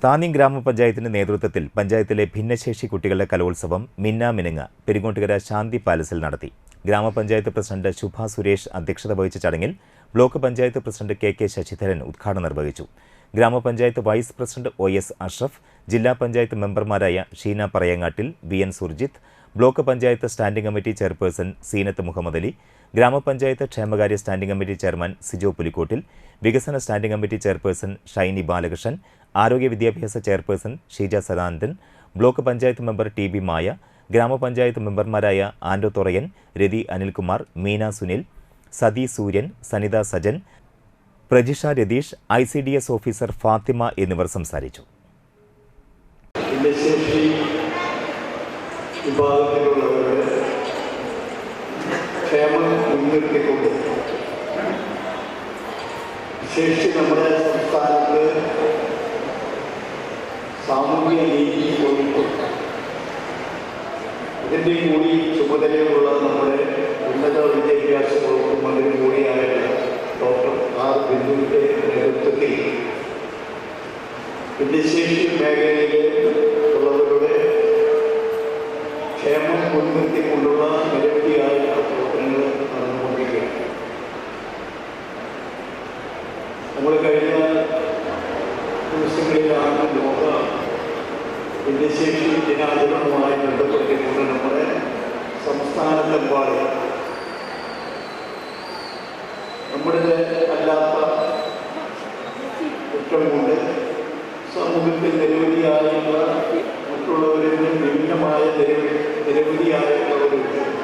താന്യം ഗ്രാമപഞ്ചായത്തിന്റെ നേതൃത്വത്തിൽ പഞ്ചായത്തിലെ ഭിന്നശേഷി കുട്ടികളുടെ കലോത്സവം മിന്നാമിനുങ്ങ പെരിങ്ങോട്ടുകര ശാന്തി പാലസിൽ നടത്തി. ഗ്രാമപഞ്ചായത്ത് പ്രസിഡന്റ് ശുഭ സുരേഷ് അധ്യക്ഷത വഹിച്ച ചടങ്ങിൽ block panchayat president K Sasidharan ഉദ്ഘാടനം നിർവഹിച്ചു. ഗ്രാമപഞ്ചായത്ത് വൈസ് പ്രസിഡന്റ് OS അഷ്റഫ്, ജില്ലാ പഞ്ചായത്ത് മെമ്പർമാരായ Sheena Parayangattil, BN Surjith, block panchayat standing committee chairperson Seenath Muhammad Ali, ഗ്രാമപഞ്ചായത്ത് ക്ഷേമകാര്യ standing committee chairman Sijo Pulikkottil, വികസന standing committee chairperson Shiny Balakrishnan, ആരോഗ്യ വിദ്യാഭ്യാസ chairperson Sheeja Sadanandan, block panchayat member TB Maya, ഗ്രാമപഞ്ചായത്ത് മെമ്പർമാരായ ആൻഡോ തൊറയൻ, രതി അനിൽകുമാർ, മീന സുനിൽ, സതി സൂര്യൻ, സനിത സജൻ, പ്രജിഷ രതീഷ്, ICDS ഓഫീസർ ഫാത്തിമ എന്നിവർ സംസാരിച്ചു. വിഭാഗത്തിലുള്ളവരുടെ ക്ഷേമം മുൻനിർത്തിക്കൊണ്ട് ശേഷി നമ്മുടെ സംസ്ഥാനത്ത് സാമൂഹിക നീതി ഒഴിപ്പുണ്ട്. ഇതിൻ്റെ കൂടി ചുമതലയുള്ള നമ്മുടെ ഉന്നത വിദ്യാഭ്യാസ വകുപ്പ് മന്ത്രി കൂടിയായ ഡോക്ടർ R. ബിന്ദുവിൻ്റെ നേതൃത്വത്തിൽ ഭിന്നശേഷി മേഖലയിലെ ഉള്ളവരുടെ ക്ഷേമം മുൻനിർത്തിക്കൊണ്ടുള്ള നിരവധിയായ പ്രവർത്തനങ്ങൾ നടന്നുകൊണ്ടിരിക്കുകയാണ്. നമ്മൾ കഴിഞ്ഞ ദിവസങ്ങളിലാണ് ലോക ഭിന്നശേഷി ദിനാചരണവുമായി ബന്ധപ്പെട്ടുകൊണ്ട് നമ്മുടെ സംസ്ഥാനത്തെമ്പാടും നമ്മുടെ അല്ലാത്ത കുറ്റം കൊണ്ട് സമൂഹത്തിൽ നിരവധിയായുള്ള മറ്റുള്ളവരിൽ നിന്നും ഭിന്നമായ നിരവധിയായ